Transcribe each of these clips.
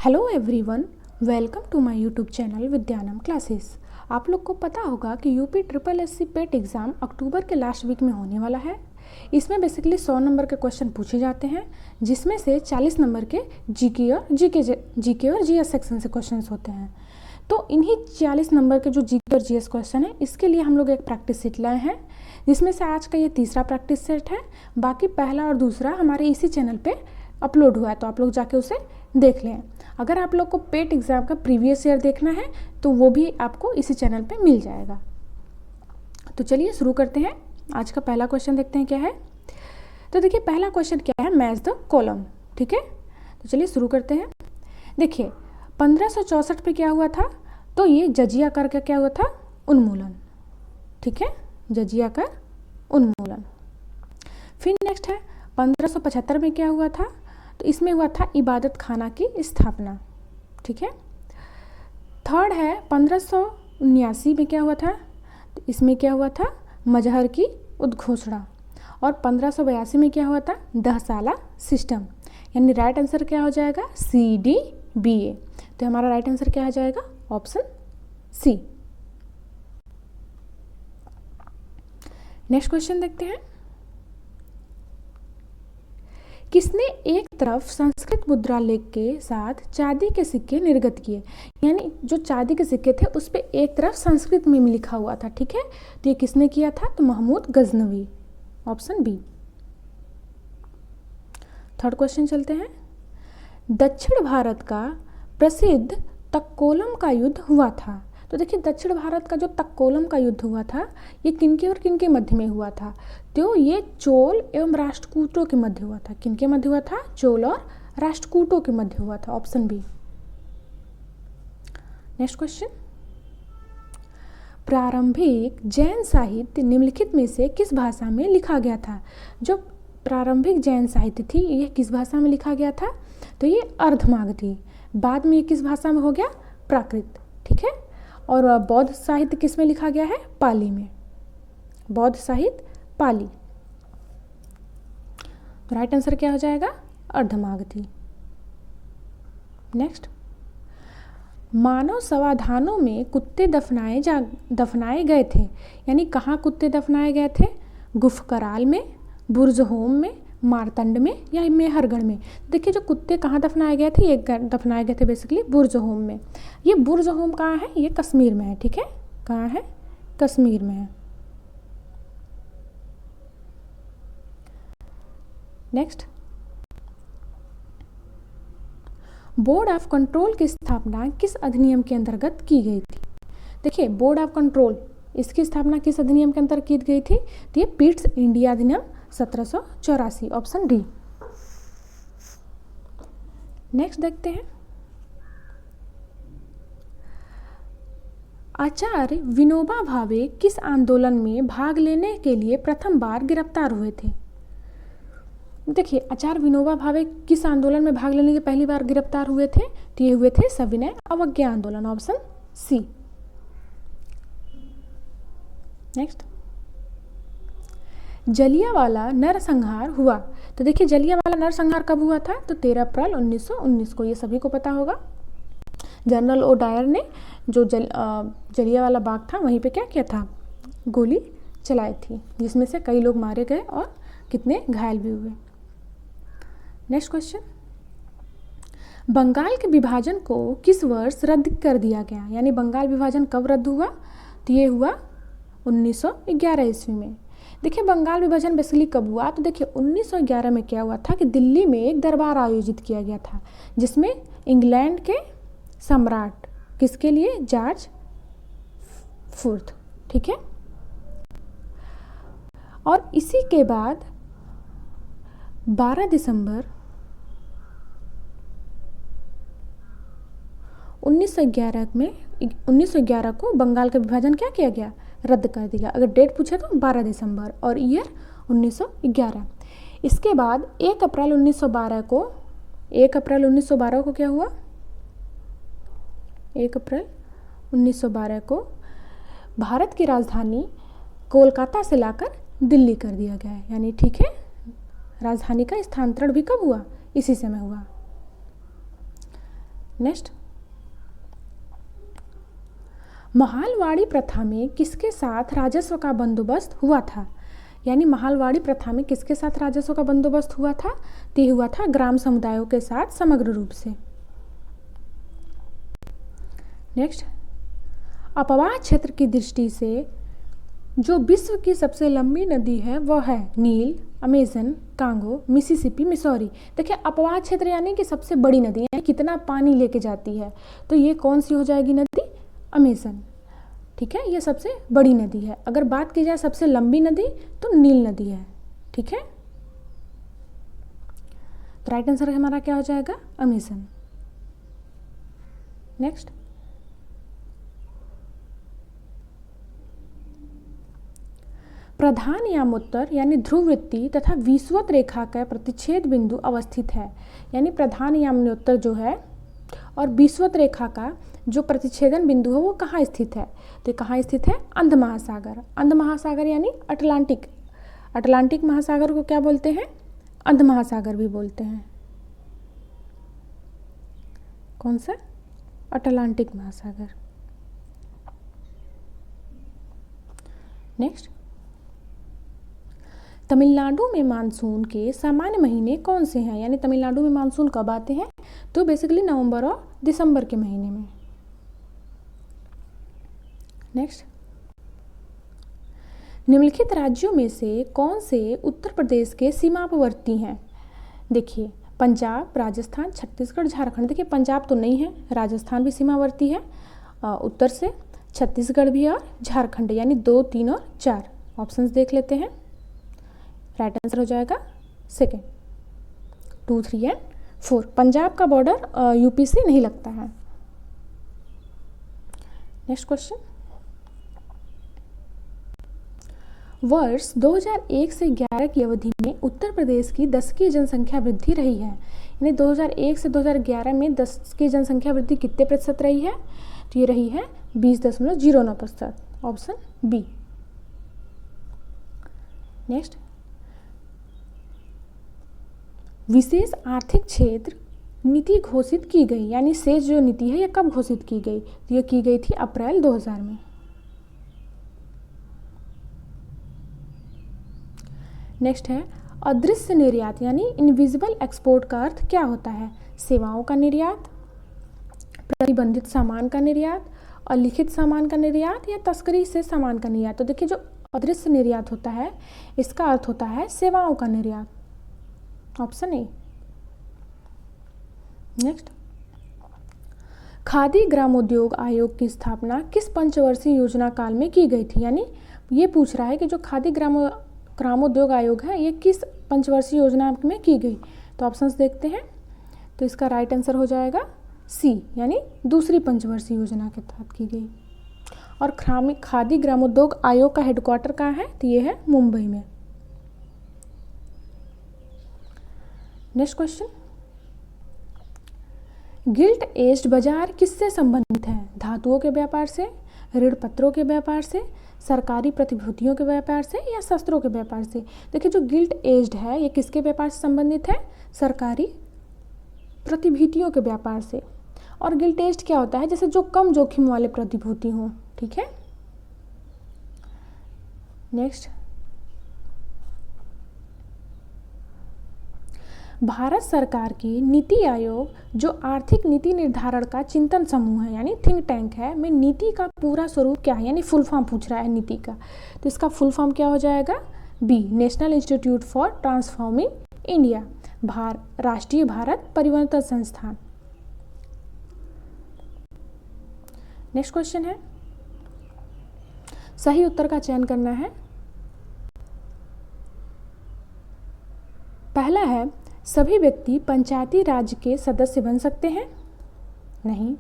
Hello everyone, welcome to my YouTube channel Vidyanam classes. आप लोग को पता होगा कि UP triple SC PET exam October के लास्ट वीक में होने वाला है। इसमें बेसिकली 100 नंबर के क्वेश्चन पूछे जाते हैं, जिसमें से 40 नंबर के जीके और जीएस सेक्शन से क्वेश्चंस होते हैं। तो इन्हीं 40 नंबर के जो जीके और जीएस क्वेश्चन है, इसके लिए हम लोग एक प्रैक्टिस सेट लाए हैं, जिसमें से आज का ये तीसरा प्रैक्टिस सेट है। बाकी पहला और दूसरा हमारे इसी चैनल पे अपलोड हुआ है, तो आप लोग जाके उसे देख लें। अगर आप लोग को पेट एग्ज़ाम का प्रीवियस ईयर देखना है तो वो भी आपको इसी चैनल पे मिल जाएगा। तो चलिए शुरू करते हैं। आज का पहला क्वेश्चन देखते हैं क्या है। तो देखिए, पहला क्वेश्चन क्या है, मैच द कॉलम। ठीक है, तो चलिए शुरू करते हैं। देखिए 1564 पे क्या हुआ था, तो ये जजिया कर का क्या हुआ था, उन्मूलन। ठीक है, जजिया कर उन्मूलन। फिर नेक्स्ट है 1575 में क्या हुआ था, तो इसमें हुआ था इबादत खाना की स्थापना। ठीक है। थर्ड है 1579 में क्या हुआ था, तो इसमें क्या हुआ था, मजहर की उद्घोषणा। और 1582 में क्या हुआ था, दहसाला सिस्टम। यानी राइट आंसर क्या हो जाएगा, CDBA। तो हमारा राइट आंसर क्या हो जाएगा, ऑप्शन सी। नेक्स्ट क्वेश्चन देखते हैं। किसने एक तरफ संस्कृत मुद्रा लेख के साथ चांदी के सिक्के निर्गत किए। यानी जो चांदी के सिक्के थे उस पे एक तरफ संस्कृत में लिखा हुआ था। ठीक है, तो ये किसने किया था, तो Mahmud Ghaznavi, option B. Third question चलते हैं। दक्षिण भारत का प्रसिद्ध तक्कोलम का युद्ध हुआ था। तो देखिए, दक्षिण भारत का जो तक्कोलम का युद्ध हुआ था, ये किनके और किनके मध्य में हुआ था, तो ये चोल एवं राष्ट्रकूटों के मध्य हुआ था। किनके मध्य हुआ था, चोल और राष्ट्रकूटों के मध्य हुआ था, ऑप्शन बी। Next question. प्रारंभिक जैन साहित्य निम्नलिखित में से किस भाषा में लिखा गया था। जो प्रारंभिक जैन साहित्य थी, ये किस भाषा में लिखा गया था, तो ये अर्धमागधी। बाद में ये किस भाषा में हो गया, प्राकृत। ठीक है। और बौद्ध साहित्य किस में लिखा गया है, पाली में। बौद्ध साहित्य पाली। तो राइट आंसर क्या हो जाएगा, अर्धमागधी। नेक्स्ट। मानव समाधानों में कुत्ते दफनाए गए थे। यानी कहाँ कुत्ते दफनाए गए थे, गुफकराल में, बुर्जहोम में, मारतंड में या मेहरगढ़ में। देखिए, जो कुत्ते कहाँ दफनाए गए थे, ये दफनाए गए थे बेसिकली बुर्जहोम में। ये बुर्जहोम कहाँ है, ये कश्मीर में है। ठीक है, कहाँ है, कश्मीर में है। नेक्स्ट। बोर्ड ऑफ कंट्रोल की स्थापना किस अधिनियम के अंतर्गत की गई थी। देखिए, बोर्ड ऑफ कंट्रोल, इसकी स्थापना किस अधिनियम के अंतर्गत की गई थी, तो ये पिट्स इंडिया अधिनियम 1784, ऑप्शन डी। नेक्स्ट देखते हैं। आचार्य विनोबा भावे किस आंदोलन में भाग लेने के लिए प्रथम बार गिरफ्तार हुए थे। देखिए, आचार्य विनोबा भावे किस आंदोलन में भाग लेने के पहली बार गिरफ्तार हुए थे, तो ये हुए थे सविनय अवज्ञा आंदोलन, ऑप्शन सी। नेक्स्ट। जलियांवाला नरसंहार हुआ। तो देखिए, जलियांवाला नरसंहार कब हुआ था, तो 13 अप्रैल 1919 को। ये सभी को पता होगा। जनरल ओ डायर ने जो जलियांवाला बाग था, वहीं पे क्या किया था, गोली चलाई थी, जिसमें से कई लोग मारे गए और कितने घायल भी हुए। Next question. बंगाल के विभाजन को किस वर्ष रद्द कर दिया गया। यानी बंगाल विभाजन कब रद्द हुआ, तो ये हुआ 1911 ईस्वी में। देखिए, बंगाल विभाजन बेसिकली कब हुआ, तो देखिए 1911 में क्या हुआ था कि दिल्ली में एक दरबार आयोजित किया गया था, जिसमें इंग्लैंड के सम्राट, किसके लिए, जॉर्ज फोर्थ। ठीक है। और इसी के बाद 12 दिसंबर 1911 को बंगाल का विभाजन क्या किया गया, रद्द कर दिया। अगर डेट पूछे तो 12 दिसंबर और ईयर 1911। इसके बाद 1 अप्रैल 1912 को क्या हुआ, 1 अप्रैल 1912 को भारत की राजधानी कोलकाता से लाकर दिल्ली कर दिया गया है। यानी ठीक है, राजधानी का स्थानांतरण भी कब हुआ, इसी समय हुआ। नेक्स्ट, महालवाड़ी प्रथा में किसके साथ राजस्व का बंदोबस्त हुआ था? यानी महालवाड़ी प्रथा में किसके साथ राजस्व का बंदोबस्त हुआ था? तो ये हुआ था ग्राम समुदायों के साथ समग्र रूप से। नेक्स्ट, अपवाह क्षेत्र की दृष्टि से जो विश्व की सबसे लंबी नदी है वह है नील, अमेजन, कांगो, मिसिसिपी, मिसौरी। देखिए अपवाह क्षेत्र यानी कि सबसे बड़ी नदी, यानी कितना पानी लेके जाती है, तो ये कौन सी हो जाएगी नदी? अमेजन। ठीक है, ये सबसे बड़ी नदी है। अगर बात की जाए सबसे लंबी नदी तो नील नदी है। ठीक है, तो राइट आंसर हमारा क्या हो जाएगा? अमेजन। नेक्स्ट, प्रधान यामोत्तर यानी ध्रुववृत्ति तथा विषुवत रेखा का प्रतिच्छेद बिंदु अवस्थित है। यानी प्रधान यामोत्तर जो है और विषुवत रेखा का जो प्रतिच्छेदन बिंदु है वो कहाँ स्थित है? तो कहाँ स्थित है? अंध महासागर। अंध महासागर यानी अटलांटिक। अटलांटिक महासागर को क्या बोलते हैं? अंध महासागर भी बोलते हैं। कौन सा? अटलांटिक महासागर। नेक्स्ट, तमिलनाडु में मानसून के सामान्य महीने कौन से हैं? यानी तमिलनाडु में मानसून कब आते हैं? तो बेसिकली नवंबर और दिसंबर के महीने में। नेक्स्ट, निम्नलिखित राज्यों में से कौन से उत्तर प्रदेश के सीमावर्ती हैं? देखिए पंजाब, राजस्थान, छत्तीसगढ़, झारखंड। देखिए पंजाब तो नहीं है, राजस्थान भी सीमावर्ती है उत्तर से, छत्तीसगढ़ भी और झारखंड, यानी 2, 3 और 4 ऑप्शंस देख लेते हैं। राइट आंसर हो जाएगा सेकेंड, 2, 3 एंड 4। पंजाब का बॉर्डर यूपी से नहीं लगता है। नेक्स्ट क्वेश्चन, वर्ष 2001 से 11 की अवधि में उत्तर प्रदेश की दशकीय जनसंख्या वृद्धि रही है। यानी 2001 से 2011 में दशकीय जनसंख्या वृद्धि कितने प्रतिशत रही है? तो ये रही है 20.09%, ऑप्शन बी। नेक्स्ट, विशेष आर्थिक क्षेत्र नीति घोषित की गई, यानी शेष जो नीति है ये कब घोषित की गई? तो ये की गई थी अप्रैल 2000 में। नेक्स्ट है अदृश्य निर्यात, यानी इनविजिबल एक्सपोर्ट का अर्थ क्या होता है? सेवाओं का निर्यात, प्रतिबंधित सामान का निर्यात, अलिखित सामान का निर्यात या तस्करी से सामान का निर्यात। तो देखिए जो अदृश्य निर्यात होता है इसका अर्थ होता है सेवाओं का निर्यात, ऑप्शन ए। नेक्स्ट, खादी ग्रामोद्योग आयोग की स्थापना किस पंचवर्षीय योजना काल में की गई थी? यानी ये पूछ रहा है कि जो खादी ग्रामोद्योग आयोग है ये किस पंचवर्षीय योजना में की गई? तो ऑप्शंस देखते हैं। तो इसका राइट आंसर हो जाएगा सी, यानी दूसरी पंचवर्षीय योजना के तहत की गई। और खादी ग्रामोद्योग आयोग का हेडक्वार्टर कहाँ है? तो ये है मुंबई में। नेक्स्ट क्वेश्चन, गिल्ट एज्ड बाजार किससे संबंधित है? धातुओं के व्यापार से, ऋण पत्रों के व्यापार से, सरकारी प्रतिभूतियों के व्यापार से या शस्त्रों के व्यापार से? देखिए जो गिल्ट एज्ड है ये किसके व्यापार से संबंधित है? सरकारी प्रतिभूतियों के व्यापार से। और गिल्ट एज्ड क्या होता है? जैसे जो कम जोखिम वाले प्रतिभूति हों। ठीक है। नेक्स्ट, भारत सरकार की नीति आयोग जो आर्थिक नीति निर्धारण का चिंतन समूह है यानी थिंक टैंक है, में नीति का पूरा स्वरूप क्या है? यानी फुल फॉर्म पूछ रहा है नीति का, तो इसका फुल फॉर्म क्या हो जाएगा? B, national institute for transforming India, राष्ट्रीय भारत परिवर्तन संस्थान। नेक्स्ट क्वेश्चन है, सही उत्तर का चयन करना है। पहला है, सभी व्यक्ति पंचायती राज के सदस्य बन सकते हैं? नहीं।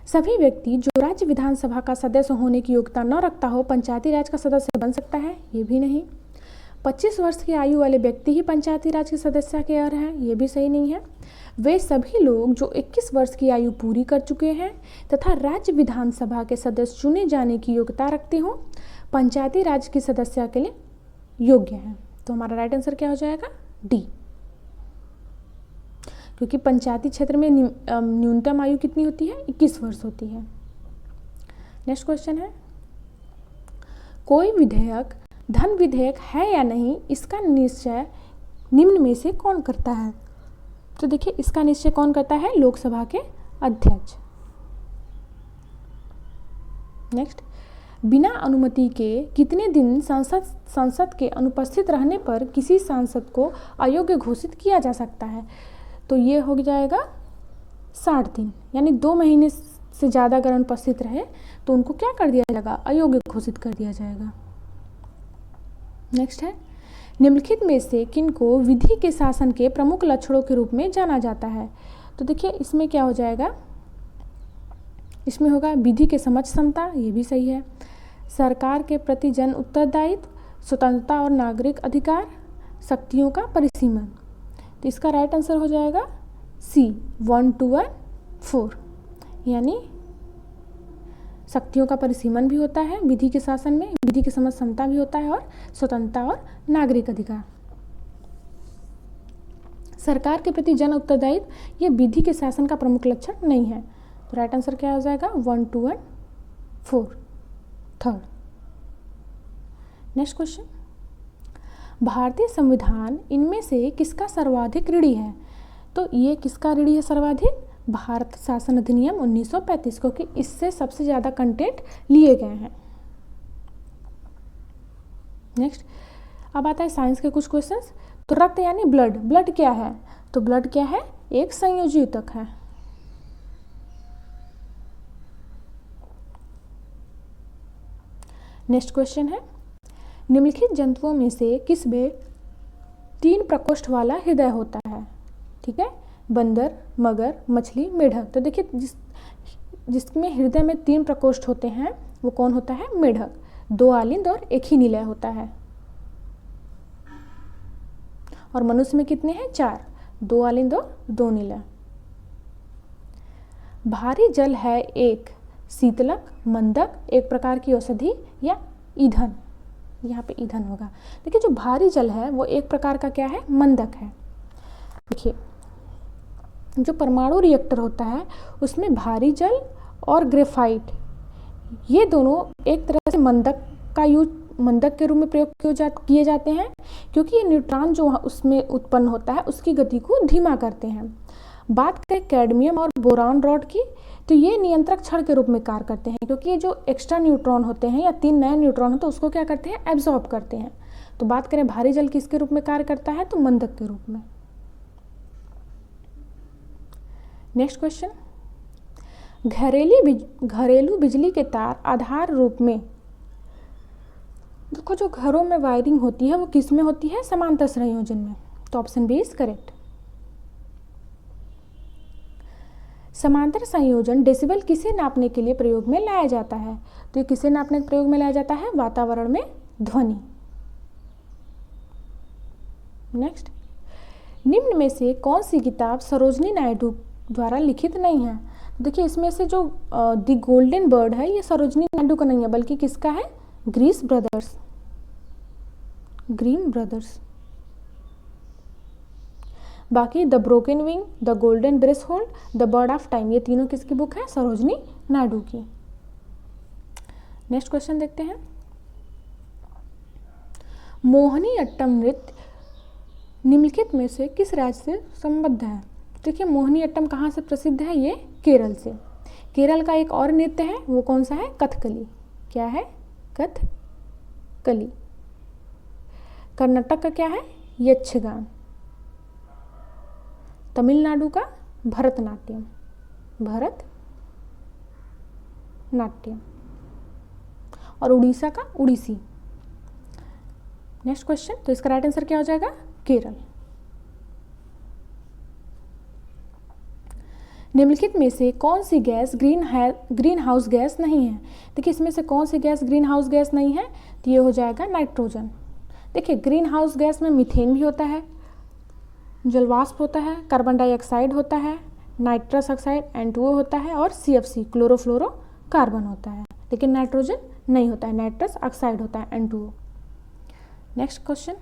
सभी व्यक्ति जो राज्य विधानसभा का सदस्य होने की योग्यता न रखता हो पंचायती राज का सदस्य बन सकता है? ये भी नहीं। 25 वर्ष की आयु वाले व्यक्ति ही पंचायती राज के सदस्य के अर्ह हैं? ये भी सही नहीं है। वे सभी लोग जो 21 वर्ष की आयु पूरी कर चुके हैं तथा राज्य विधानसभा के सदस्य चुने जाने की योग्यता रखते हो पंचायती राज की सदस्य के लिए योग्य हैं। तो हमारा राइट आंसर क्या हो जाएगा? डी। क्योंकि पंचायती क्षेत्र में न्यूनतम आयु कितनी होती है, 21 वर्ष होती है। नेक्स्ट क्वेश्चन है, कोई विधेयक धन विधेयक है या नहीं, इसका निश्चय निम्न में से कौन करता है? तो देखिए इसका निश्चय कौन करता है, लोकसभा के अध्यक्ष। नेक्स्ट, बिना अनुमति के कितने दिन संसद के अनुपस्थित रहने पर किसी सांसद को अयोग्य घोषित किया जा सकता है? तो ये हो जाएगा 60 दिन, यानी 2 महीने से ज़्यादा अगर अनुपस्थित रहे तो उनको क्या कर दिया जाएगा, अयोग्य घोषित कर दिया जाएगा। नेक्स्ट है, निम्नलिखित में से किनको विधि के शासन के प्रमुख लक्षणों के रूप में जाना जाता है? तो देखिए इसमें क्या हो जाएगा, इसमें होगा विधि के समझ क्षमता, ये भी सही है, सरकार के प्रति जन उत्तरदायित्व, स्वतंत्रता और नागरिक अधिकार, शक्तियों का परिसीमन। तो इसका राइट आंसर हो जाएगा सी 1, 2 और 4, यानी शक्तियों का परिसीमन भी होता है विधि के शासन में, विधि की समझ क्षमता भी होता है और स्वतंत्रता और नागरिक अधिकार। सरकार के प्रति जन उत्तरदायित्व ये विधि के शासन का प्रमुख लक्षण नहीं है। तो राइट आंसर क्या हो जाएगा, 1, 2 और 4, थर्ड। नेक्स्ट क्वेश्चन, भारतीय संविधान इनमें से किसका सर्वाधिक ऋणी है? तो ये किसका ऋणी है सर्वाधिक, भारत शासन अधिनियम 1935, क्योंकि इससे सबसे ज़्यादा कंटेंट लिए गए हैं। नेक्स्ट, अब आता है साइंस के कुछ क्वेश्चंस। तो रक्त यानी ब्लड, ब्लड क्या है? तो ब्लड क्या है, एक संयोजी ऊतक है। नेक्स्ट क्वेश्चन है, निम्नलिखित जंतुओं में से किस में 3 प्रकोष्ठ वाला हृदय होता है? ठीक है, बंदर, मगर, मछली, मेढक। तो देखिए जिसमें हृदय में 3 प्रकोष्ठ होते हैं वो कौन होता है, मेढक। 2 आलिंद और 1 ही निलय होता है। और मनुष्य में कितने हैं, 4, 2 आलिंद और 2 निलय। भारी जल है एक शीतलक, मंदक, एक प्रकार की औषधि या ईंधन। यहाँ पे ईंधन होगा। देखिए जो भारी जल है वो एक प्रकार का क्या है, मंदक है। देखिए जो परमाणु रिएक्टर होता है उसमें भारी जल और ग्रेफाइट ये दोनों एक तरह से मंदक के रूप में प्रयोग किए जाते हैं, क्योंकि ये न्यूट्रॉन जो उसमें उत्पन्न होता है उसकी गति को धीमा करते हैं। बात करें कैडमियम और बोरान रॉड की, तो ये नियंत्रक छड़ के रूप में कार्य करते हैं, क्योंकि ये जो एक्स्ट्रा न्यूट्रॉन होते हैं या 3 नए न्यूट्रॉन होते हैं उसको क्या करते हैं, एब्जॉर्ब करते हैं। तो बात करें भारी जल किसके रूप में कार्य करता है, तो मंदक के रूप में। नेक्स्ट क्वेश्चन, घरेलू बिजली के तार आधार रूप में, देखो जो घरों में वायरिंग होती है वो किस में होती है, समांतर संयोजन में। तो ऑप्शन बी इज करेक्ट। समांतर संयोजन डेसिबल किसे नापने के लिए प्रयोग में लाया जाता है? तो ये किसे नापने के प्रयोग में लाया जाता है, वातावरण में ध्वनि। नेक्स्ट, निम्न में से कौन सी किताब सरोजनी नायडू द्वारा लिखित नहीं है? देखिए इसमें से जो द गोल्डन बर्ड है ये सरोजनी नायडू का नहीं है, बल्कि किसका है, ग्रीन ब्रदर्स। बाकी the broken wing, the golden brace hold, the bird of time, ये तीनों किसकी बुक है, सरोजनी नायडू की। नेक्स्ट क्वेश्चन देखते हैं, मोहिनीअट्टम नृत्य निम्नलिखित में से किस राज्य से संबद्ध है? देखिए मोहिनीअट्टम कहाँ से प्रसिद्ध है, ये केरल से। केरल का एक और नृत्य है वो कौन सा है, कथकली। क्या है, कथकली। कर्नाटक का क्या है, यक्षगान। तमिलनाडु का भरतनाट्यम। और उड़ीसा का उड़ीसी। नेक्स्ट क्वेश्चन, तो इसका राइट आंसर क्या हो जाएगा, केरल। निम्नलिखित में से कौन सी गैस ग्रीन हाउस गैस नहीं है? देखिए इसमें से कौन सी गैस ग्रीन हाउस गैस नहीं है, तो ये हो जाएगा नाइट्रोजन। देखिए ग्रीन हाउस गैस में मीथेन भी होता है, जलवाष्प होता है, कार्बन डाइऑक्साइड होता है, नाइट्रस ऑक्साइड N2O होता है और CFC क्लोरोफ्लोरोकार्बन होता है, लेकिन नाइट्रोजन नहीं होता है, नाइट्रस ऑक्साइड होता है N2O। नेक्स्ट क्वेश्चन,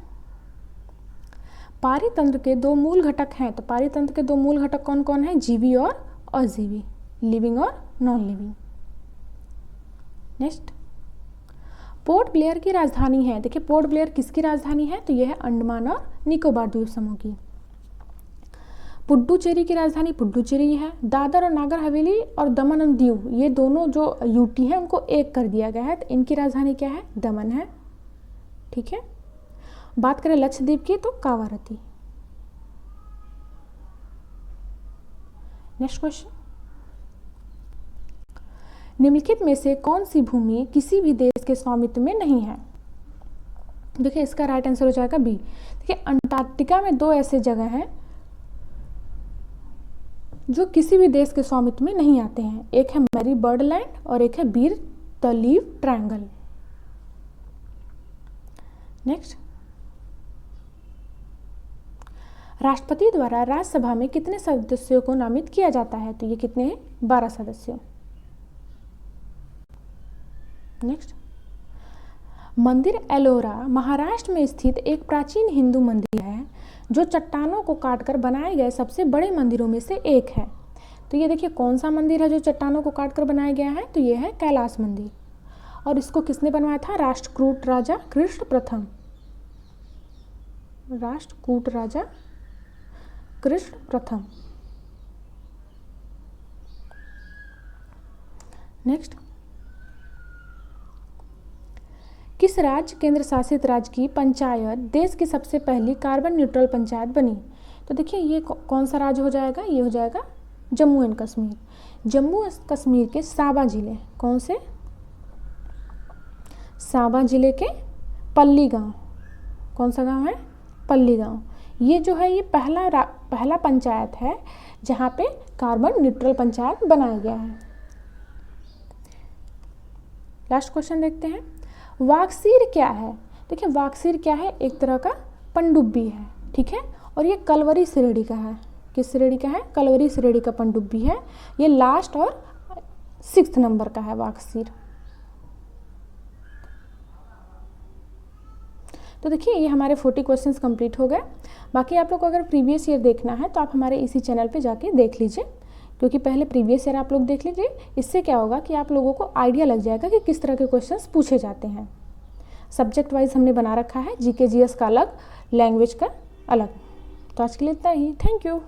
पारितंत्र के दो मूल घटक हैं, तो पारितंत्र के दो मूल घटक कौन कौन है? जीवी और अजीवी, लिविंग और non living. Next, port Blair की राजधानी है। देखिए पोर्ट ब्लेयर किसकी राजधानी है? तो यह है अंडमान और निकोबार द्वीप समूह की। पुडुचेरी की राजधानी पुडुचेरी है। दादर और नागर हवेली और दमन और दीव, ये दोनों जो यूटी है उनको एक कर दिया गया है, तो इनकी राजधानी क्या है? दमन है। ठीक है, बात करें लक्षद्वीप की तो कावारती। नेक्स्ट क्वेश्चन, निम्नलिखित में से कौन सी भूमि किसी भी देश के स्वामित्व में नहीं है? देखिए इसका राइट आंसर हो जाएगा बी। देखिए अंटार्कटिका में दो ऐसे जगह हैं जो किसी भी देश के स्वामित्व में नहीं आते हैं, एक है मैरी बर्ड लैंड और एक है बीर तलीव ट्रायंगल। नेक्स्ट, राष्ट्रपति द्वारा राज्यसभा में कितने सदस्यों को नामित किया जाता है? तो ये कितने हैं? 12 सदस्यों। नेक्स्ट, मंदिर एलोरा महाराष्ट्र में स्थित एक प्राचीन हिंदू मंदिर है जो चट्टानों को काटकर बनाए गए सबसे बड़े मंदिरों में से एक है। तो ये देखिए कौन सा मंदिर है जो चट्टानों को काटकर बनाया गया है? तो ये है कैलाश मंदिर। और इसको किसने बनवाया था? राष्ट्रकूट राजा कृष्ण प्रथम, राष्ट्रकूट राजा कृष्ण प्रथम। नेक्स्ट, किस राज्य केंद्र शासित राज्य की पंचायत देश की सबसे पहली कार्बन न्यूट्रल पंचायत बनी? तो देखिए ये कौन सा राज्य हो जाएगा? ये हो जाएगा जम्मू एंड कश्मीर। जम्मू एंड कश्मीर के साबा जिले, कौन से? साबा जिले के पल्ली गांव, कौन सा गांव है? पल्ली गांव। ये जो है ये पहला पंचायत है जहाँ पे कार्बन न्यूट्रल पंचायत बनाया गया है। लास्ट क्वेश्चन देखते हैं, वाकसीर क्या है? देखिए वाकसीर क्या है? एक तरह का पनडुब्बी है। ठीक है, और ये कलवरी श्रेणी का है। किस श्रेणी का है? कलवरी श्रेणी का पनडुब्बी है। ये लास्ट और 6 नंबर का है वाकसीर। तो देखिए ये हमारे 40 क्वेश्चंस कंप्लीट हो गए। बाकी आप लोग को अगर प्रीवियस ईयर देखना है तो आप हमारे इसी चैनल पे जाके देख लीजिए, क्योंकि पहले प्रीवियस ईयर आप लोग देख लीजिए। इससे क्या होगा कि आप लोगों को आइडिया लग जाएगा कि किस तरह के क्वेश्चंस पूछे जाते हैं। सब्जेक्ट वाइज हमने बना रखा है, जीके जीएस का अलग, लैंग्वेज का अलग। तो आज के लिए इतना ही। Thank you.